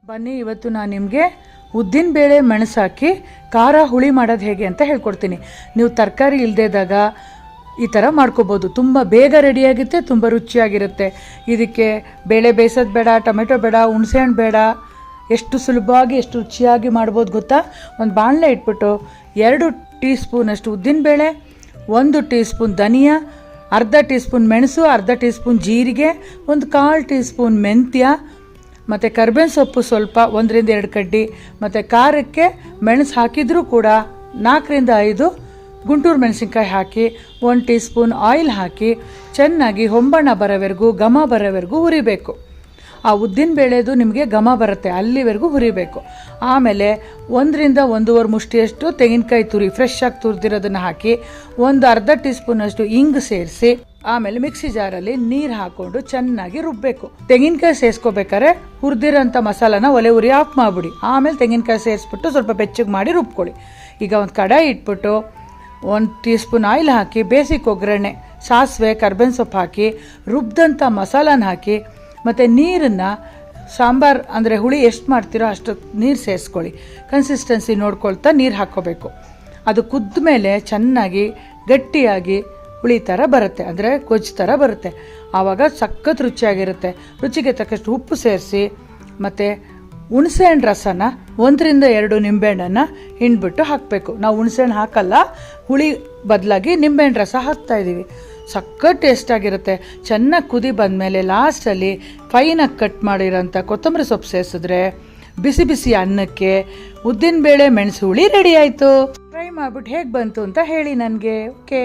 ಬನ್ನಿ ಇವತ್ತು ನಾನು ನಿಮಗೆ ಉದ್ದಿನ ಬೇಳೆ ಮೆಣಸು ಹಾಕಿ ಖಾರ ಹುಳಿ ಮಾಡೋದು ಹೇಗೆ ಅಂತ ಹೇಳ್ಕೊಡ್ತೀನಿ. ನೀವು ತರಕಾರಿ ಇಲ್ಲದೇದಾಗ ಈ ಥರ ಮಾಡ್ಕೋಬೋದು. ತುಂಬ ಬೇಗ ರೆಡಿಯಾಗುತ್ತೆ, ತುಂಬ ರುಚಿಯಾಗಿರುತ್ತೆ. ಇದಕ್ಕೆ ಬೇಳೆ ಬೇಯಿಸೋದು ಬೇಡ, ಟೊಮೆಟೊ ಬೇಡ, ಹುಣಸೆಹಣ್ಣು ಬೇಡ. ಎಷ್ಟು ಸುಲಭವಾಗಿ ಎಷ್ಟು ರುಚಿಯಾಗಿ ಮಾಡ್ಬೋದು ಗೊತ್ತಾ? ಒಂದು ಬಾಣಲೆ ಇಟ್ಬಿಟ್ಟು 2 ಟೀ ಸ್ಪೂನಷ್ಟು ಉದ್ದಿನಬೇಳೆ, 1 ಟೀ ಸ್ಪೂನ್ ಧನಿಯಾ, ಅರ್ಧ ಟೀ ಸ್ಪೂನ್ ಮೆಣಸು, ಅರ್ಧ ಟೀ ಸ್ಪೂನ್ ಜೀರಿಗೆ, 1/4 ಟೀ ಸ್ಪೂನ್ ಮೆಂತ್ಯ, ಮತ್ತು ಕರ್ಬೇವಿನ ಸೊಪ್ಪು ಸ್ವಲ್ಪ 1-2 ಕಡ್ಡಿ, ಮತ್ತು ಖಾರಕ್ಕೆ ಮೆಣಸು ಹಾಕಿದರೂ ಕೂಡ 4-5 ಗುಂಟೂರು ಮೆಣಸಿನ್ಕಾಯಿ ಹಾಕಿ 1 ಟೀ ಸ್ಪೂನ್ ಆಯಿಲ್ ಹಾಕಿ ಚೆನ್ನಾಗಿ ಹೊಂಬಣ್ಣ ಬರೋವರೆಗೂ ಘಮ ಬರೋವರೆಗೂ ಹುರಿಬೇಕು. ಆ ಉದ್ದಿನ ಬೇಳೆದು ನಿಮಗೆ ಘಮ ಬರುತ್ತೆ, ಅಲ್ಲಿವರೆಗೂ ಹುರಿಬೇಕು. ಆಮೇಲೆ 1-1.5 ಮುಷ್ಟಿಯಷ್ಟು ತೆಂಗಿನಕಾಯಿ ತುರಿ ಫ್ರೆಶ್ ಆಗಿ ತುರಿದಿರೋದನ್ನು ಹಾಕಿ ಅರ್ಧ ಟೀ ಸ್ಪೂನಷ್ಟು ಇಂಗು ಸೇರಿಸಿ ಆಮೇಲೆ ಮಿಕ್ಸಿ ಜಾರಲ್ಲಿ ನೀರು ಹಾಕ್ಕೊಂಡು ಚೆನ್ನಾಗಿ ರುಬ್ಬಬೇಕು. ತೆಂಗಿನಕಾಯಿ ಸೇರಿಸ್ಕೋಬೇಕಾದ್ರೆ ಹುರಿದಿರೋಂಥ ಮಸಾಲಾನ ಒಲೆ ಉರಿ ಆಫ್ ಮಾಡಿಬಿಡಿ. ಆಮೇಲೆ ತೆಂಗಿನಕಾಯಿ ಸೇರಿಸ್ಬಿಟ್ಟು ಸ್ವಲ್ಪ ಬೆಚ್ಚಗೆ ಮಾಡಿ ರುಬ್ಕೊಳ್ಳಿ. ಈಗ ಒಂದು ಕಡಾಯಿ ಇಟ್ಬಿಟ್ಟು 1 ಟೀ ಸ್ಪೂನ್ ಆಯಿಲ್ ಹಾಕಿ ಬೇಸಿಕ್ ಒಗ್ಗರಣೆ, ಸಾಸಿವೆ, ಕರ್ಬೇವಿನ ಸೊಪ್ಪು ಹಾಕಿ ರುಬ್ಬಿದಂಥ ಮಸಾಲಾನ ಹಾಕಿ ಮತ್ತು ನೀರನ್ನು ಸಾಂಬಾರು ಅಂದರೆ ಹುಳಿ ಎಷ್ಟು ಮಾಡ್ತೀರೋ ಅಷ್ಟು ನೀರು ಸೇರಿಸ್ಕೊಳ್ಳಿ. ಕನ್ಸಿಸ್ಟೆನ್ಸಿ ನೋಡ್ಕೊಳ್ತಾ ನೀರು ಹಾಕ್ಕೋಬೇಕು. ಅದು ಕುದ್ದ ಮೇಲೆ ಚೆನ್ನಾಗಿ ಗಟ್ಟಿಯಾಗಿ ಹುಳಿ ಥರ ಬರುತ್ತೆ, ಅಂದರೆ ಗೊಜ್ಜು ಥರ ಬರುತ್ತೆ. ಆವಾಗ ಸಖತ್ ರುಚಿಯಾಗಿರುತ್ತೆ. ರುಚಿಗೆ ತಕ್ಕಷ್ಟು ಉಪ್ಪು ಸೇರಿಸಿ ಮತ್ತು ಹುಣಸೆಹಣ್ಣು ರಸನ 1-2 ನಿಂಬೆಹಣ್ಣನ್ನು ಹಿಂಡ್ಬಿಟ್ಟು ಹಾಕಬೇಕು. ನಾವು ಹುಣಸೆಹಣ್ಣು ಹಾಕಲ್ಲ, ಹುಳಿ ಬದಲಾಗಿ ನಿಂಬೆಹಣ್ಣು ರಸ ಹಾಕ್ತಾಯಿದ್ದೀವಿ. ಸಖತ್ ಟೇಸ್ಟಾಗಿರುತ್ತೆ. ಚೆನ್ನಾಗಿ ಕುದಿ ಬಂದಮೇಲೆ ಲಾಸ್ಟಲ್ಲಿ ಫೈನಾಗಿ ಕಟ್ ಮಾಡಿರೋಂಥ ಕೊತ್ತಂಬರಿ ಸೊಪ್ಪು ಸೇರಿಸಿದ್ರೆ ಬಿಸಿ ಬಿಸಿ ಅನ್ನಕ್ಕೆ ಉದ್ದಿನಬೇಳೆ ಮೆಣಸು ಹುಳಿ ರೆಡಿ ಆಯಿತು. ಟ್ರೈ ಮಾಡಿಬಿಟ್ಟು ಹೇಗೆ ಬಂತು ಅಂತ ಹೇಳಿ ನನಗೆ. ಓಕೆ.